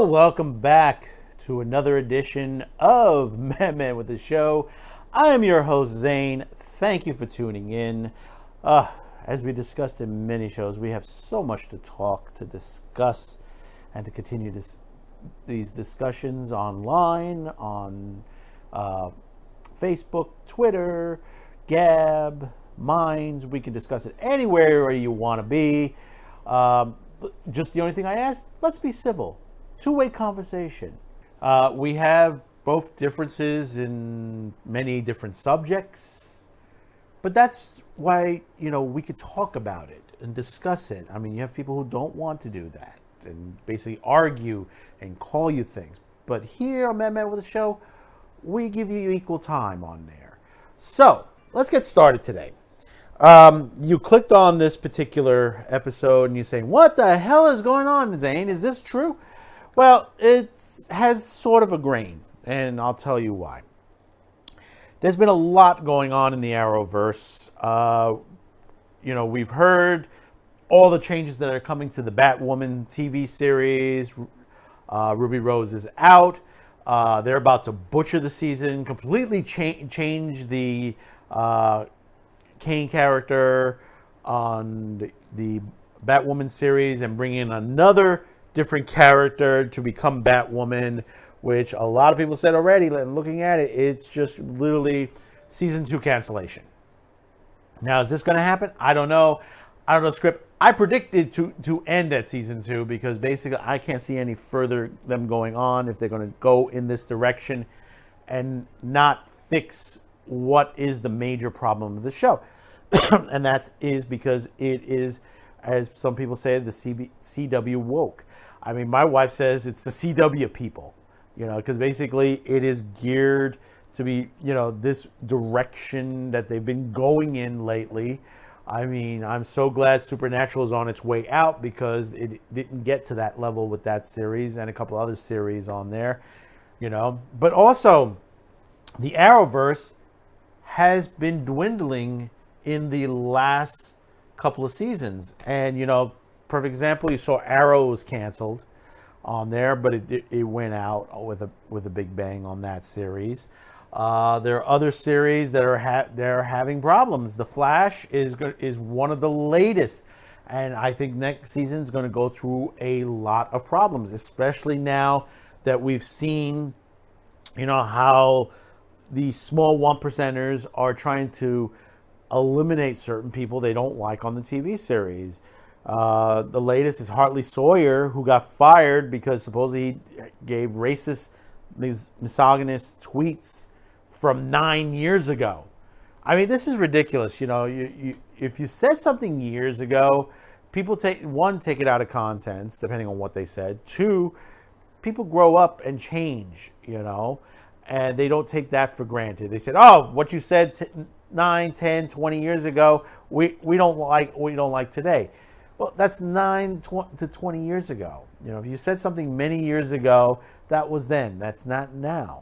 Well, welcome back to another edition of Man with the Show. I am your host, Zane. Thank you for tuning in. As we discussed in many shows, we have so much to talk, to discuss, and to continue these discussions online, on Facebook, Twitter, Gab, Minds. We can discuss it anywhere you want to be. Just the only thing I ask, let's be civil. Two-way conversation. We have both differences in many different subjects, but that's why, we could talk about it and discuss it. I mean, you have people who don't want to do that and basically argue and call you things. But here on Man with the Show, we give you equal time on there. So, let's get started today. You clicked on this particular episode and you're saying, what the hell is going on, Zane? Is this true? Well, it has sort of a grain, and I'll tell you why. There's been a lot going on in the Arrowverse. We've heard all the changes that are coming to the Batwoman TV series. Ruby Rose is out. They're about to butcher the season, completely change the Kane character on the Batwoman series and bring in another different character to become Batwoman, which a lot of people said already, and looking at it, it's just literally season 2 cancellation. Now, is this going to happen? I don't know. I don't know the script. I predicted to end at season 2 because basically I can't see any further them going on if they're going to go in this direction and not fix what is the major problem of the show. And that is because it is, as some people say, the CW woke. I mean, my wife says it's the CW people, because basically it is geared to be, this direction that they've been going in lately. I mean, I'm so glad Supernatural is on its way out because it didn't get to that level with that series and a couple other series on there, But also, the Arrowverse has been dwindling in the last couple of seasons. And, perfect example, you saw Arrow was canceled on there, but it went out with a big bang on that series. There are other series that are having problems. The Flash is one of the latest, and I think next season is going to go through a lot of problems, especially now that we've seen, how the small 1%ers are trying to eliminate certain people they don't like on the TV series. The latest is Hartley Sawyer, who got fired because supposedly he gave racist, misogynist tweets from 9 years ago. I mean, this is ridiculous. If you said something years ago, people take it out of context, depending on what they said. 2, people grow up and change, and they don't take that for granted. They said, oh, what you said 9, 10, 20 years ago, we don't like today. Well, that's 9 to 20 years ago. If you said something many years ago, that was then. That's not now.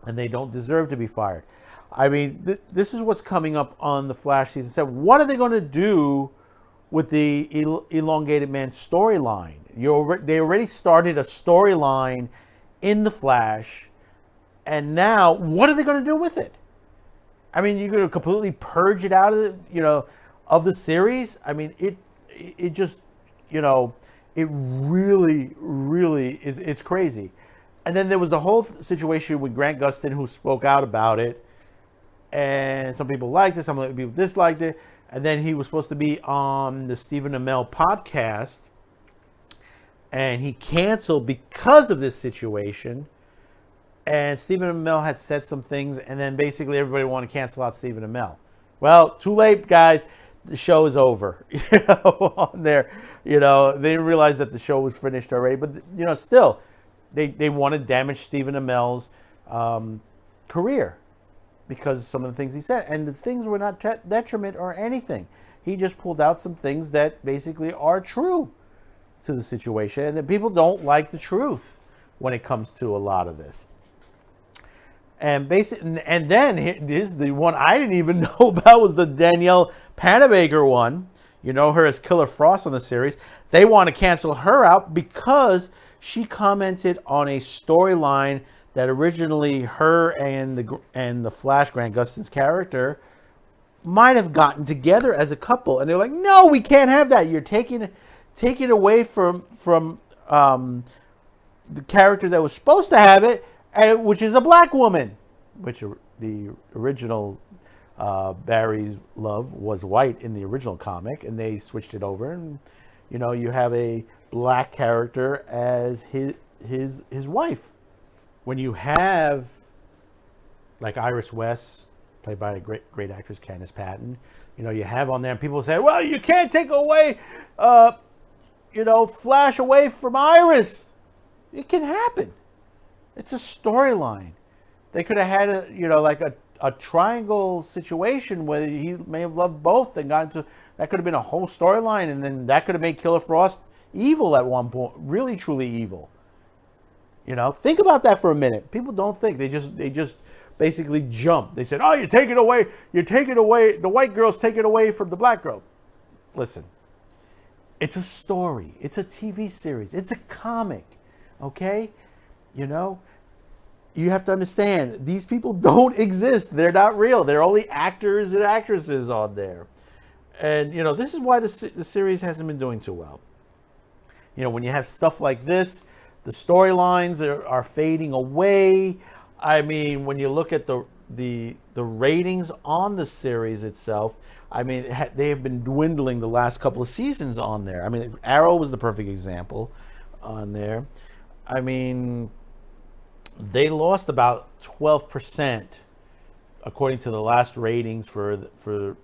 And they don't deserve to be fired. I mean, this is what's coming up on the Flash season 7. What are they going to do with the elongated man storyline? They already started a storyline in the Flash, and now what are they going to do with it? I mean, you're going to completely purge it out of of the series. I mean, it just, it really, really is, it's crazy. And then there was the whole situation with Grant Gustin, who spoke out about it. And some people liked it, some people disliked it. And then he was supposed to be on the Stephen Amell podcast. And he canceled because of this situation. And Stephen Amell had said some things. And then basically everybody wanted to cancel out Stephen Amell. Well, too late, guys. The show is over, on there. They didn't realize that the show was finished already. But, still, they want to damage Stephen Amell's career because of some of the things he said. And the things were not detriment or anything. He just pulled out some things that basically are true to the situation. And that people don't like the truth when it comes to a lot of this. And then here's the one I didn't even know about, was the Danielle Panabaker one. Her as Killer Frost on the series. They want to cancel her out because She commented on a storyline that originally her and the Flash, Grant Gustin's character, might have gotten together as a couple, and they're like, no, we can't have that. You're taking away from the character that was supposed to have it, which is a black woman, which the original Barry's love was white in the original comic, and they switched it over, and you have a black character as his wife. When you have like Iris West, played by a great actress, Candice Patton, you have on there, and people say, well, you can't take away, Flash away from Iris. It can happen. It's a storyline. They could have had a triangle situation where he may have loved both and got into, that could have been a whole storyline, and then that could have made Killer Frost evil at one point, really truly evil. Think about that for a minute. People don't think. They just basically jump. They said, oh, you're taking away, the white girl's taking away from the black girl. Listen, it's a story. It's a TV series. It's a comic. Okay? You have to understand, these people don't exist. They're not real. They're only actors and actresses on there. And, this is why the series hasn't been doing too well. When you have stuff like this, the storylines are fading away. I mean, when you look at the ratings on the series itself, I mean, they have been dwindling the last couple of seasons on there. I mean, Arrow was the perfect example on there. I mean, they lost about 12% according to the last ratings for the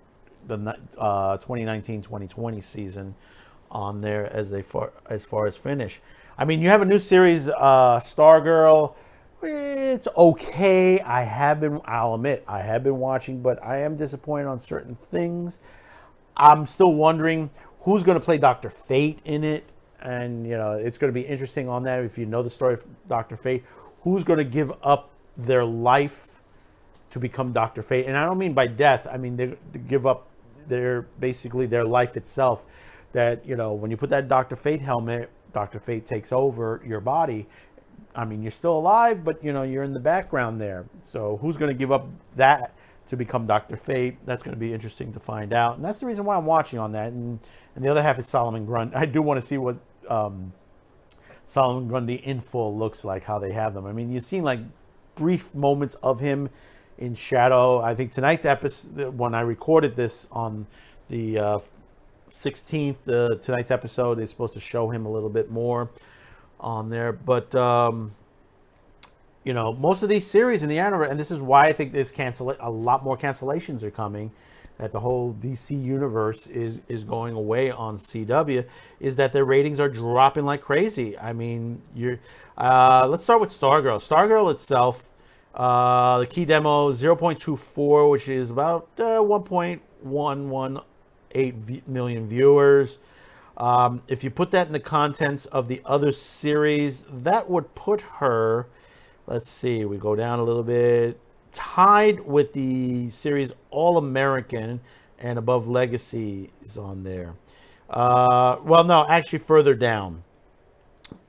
2019-2020 season on there as far as finish. I mean, you have a new series, Stargirl. It's okay. I'll admit, I have been watching, but I am disappointed on certain things. I'm still wondering who's going to play Dr. Fate in it. And, it's going to be interesting on that. If you know the story of Dr. Fate, who's going to give up their life to become Dr. Fate? And I don't mean by death. I mean, they give up basically their life itself. That, when you put that Dr. Fate helmet, Dr. Fate takes over your body. I mean, you're still alive, but, you're in the background there. So who's going to give up that to become Dr. Fate? That's going to be interesting to find out. And that's the reason why I'm watching on that. And the other half is Solomon Grundy. I do want to see what Solomon Grundy in full looks like, how they have them. I mean, you've seen like brief moments of him in shadow. I think tonight's episode, when I recorded this on the 16th, tonight's episode is supposed to show him a little bit more on there. But, most of these series in the Arrowverse, and this is why I think there's a lot more cancellations are coming, that the whole DC universe is going away on CW, is that their ratings are dropping like crazy. I mean, let's start with Stargirl. Stargirl itself, the key demo 0.24, which is about 1.118 million viewers. If you put that in the contents of the other series, that would put her, let's see, we go down a little bit, tied with the series All American and Above Legacy is on there. Well, no, actually further down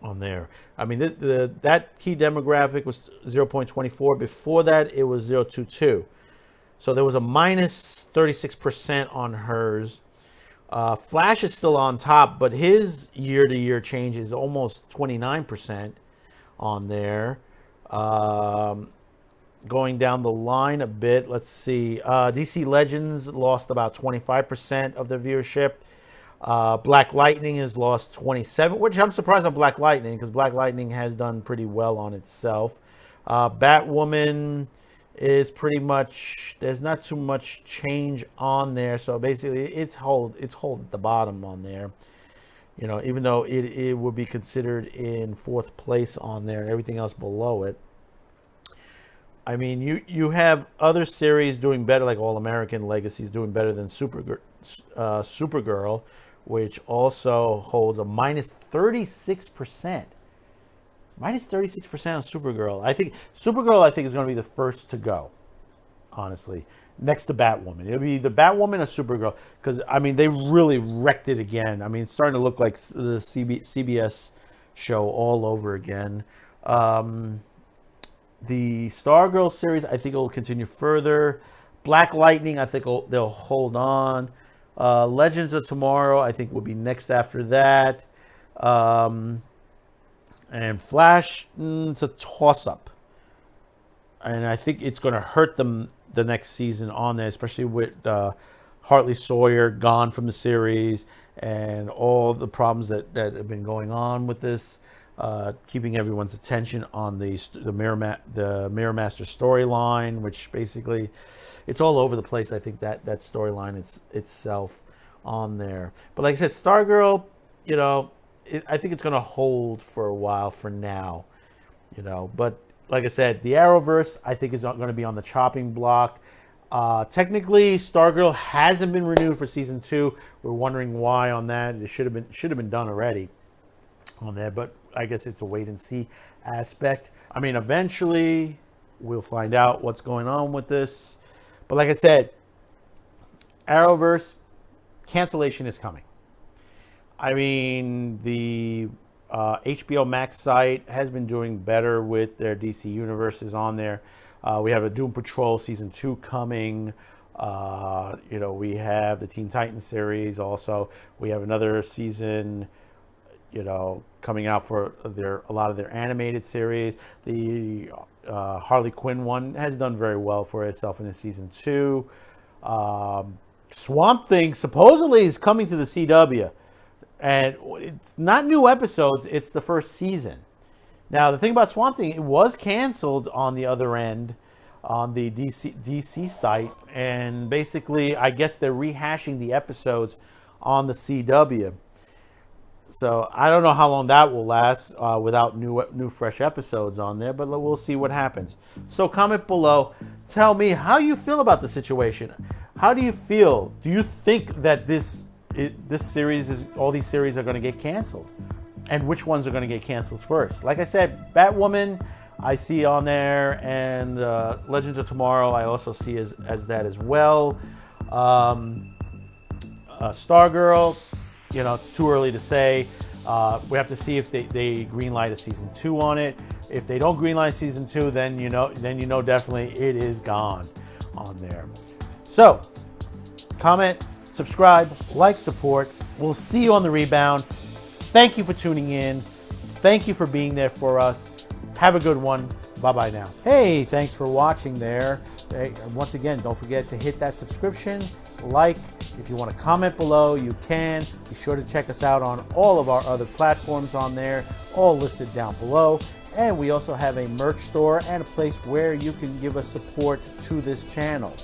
on there. I mean, that key demographic was 0.24. Before that, it was 0.22. So there was a minus 36% on hers. Flash is still on top, but his year-to-year change is almost 29% on there. Going down the line a bit, let's see. DC Legends lost about 25% of their viewership. Black Lightning has lost 27%, which I'm surprised on Black Lightning, because Black Lightning has done pretty well on itself. Batwoman is pretty much, there's not too much change on there, so basically it's hold at the bottom on there. Even though it would be considered in fourth place on there and everything else below it. I mean, you have other series doing better, like All American Legacies doing better than Supergirl, which also holds a minus 36%. Minus 36% on Supergirl. I think Supergirl is going to be the first to go, honestly, next to Batwoman. It'll be the Batwoman or Supergirl, because, I mean, they really wrecked it again. I mean, it's starting to look like the CBS show all over again. The Stargirl series, I think it will continue further. Black Lightning, I think they'll hold on. Legends of Tomorrow, I think will be next after that. And Flash, it's a toss-up. And I think it's going to hurt them the next season on there, especially with Hartley Sawyer gone from the series and all the problems that have been going on with this, keeping everyone's attention on the Mirror Master storyline, which basically it's all over the place. I think that storyline itself on there. But like I said, Stargirl, I think it's going to hold for a while for now, But like I said, the Arrowverse, I think, is going to be on the chopping block. Technically, Stargirl hasn't been renewed for season 2. We're wondering why on that. It should have been done already on there, but I guess it's a wait and see aspect. I mean, eventually we'll find out what's going on with this. But like I said, Arrowverse cancellation is coming. I mean, the HBO Max site has been doing better with their DC universes on there. We have a Doom Patrol season 2 coming. We have the Teen Titans series also. We have another season, coming out for a lot of their animated series. The Harley Quinn one has done very well for itself in the season 2. Swamp Thing supposedly is coming to the CW. And it's not new episodes, it's the first season. Now, the thing about Swamp Thing, it was canceled on the other end, on the DC site. And basically, I guess they're rehashing the episodes on the CW. So I don't know how long that will last without new fresh episodes on there, but we'll see what happens. So comment below. Tell me how you feel about the situation. How do you feel? Do you think that this series all these series are going to get canceled? And which ones are going to get canceled first? Like I said, Batwoman, I see on there, and Legends of Tomorrow, I also see as that as well. Stargirl, it's too early to say. We have to see if they greenlight a season 2 on it. If they don't greenlight season 2, then definitely it is gone on there. So, comment, subscribe, like, support. We'll see you on the rebound. Thank you for tuning in. Thank you for being there for us. Have a good one. Bye-bye now. Hey, thanks for watching there. Hey, once again, don't forget to hit that subscription, like. If you want to comment below, you can. Be sure to check us out on all of our other platforms on there, all listed down below. And we also have a merch store and a place where you can give us support to this channel.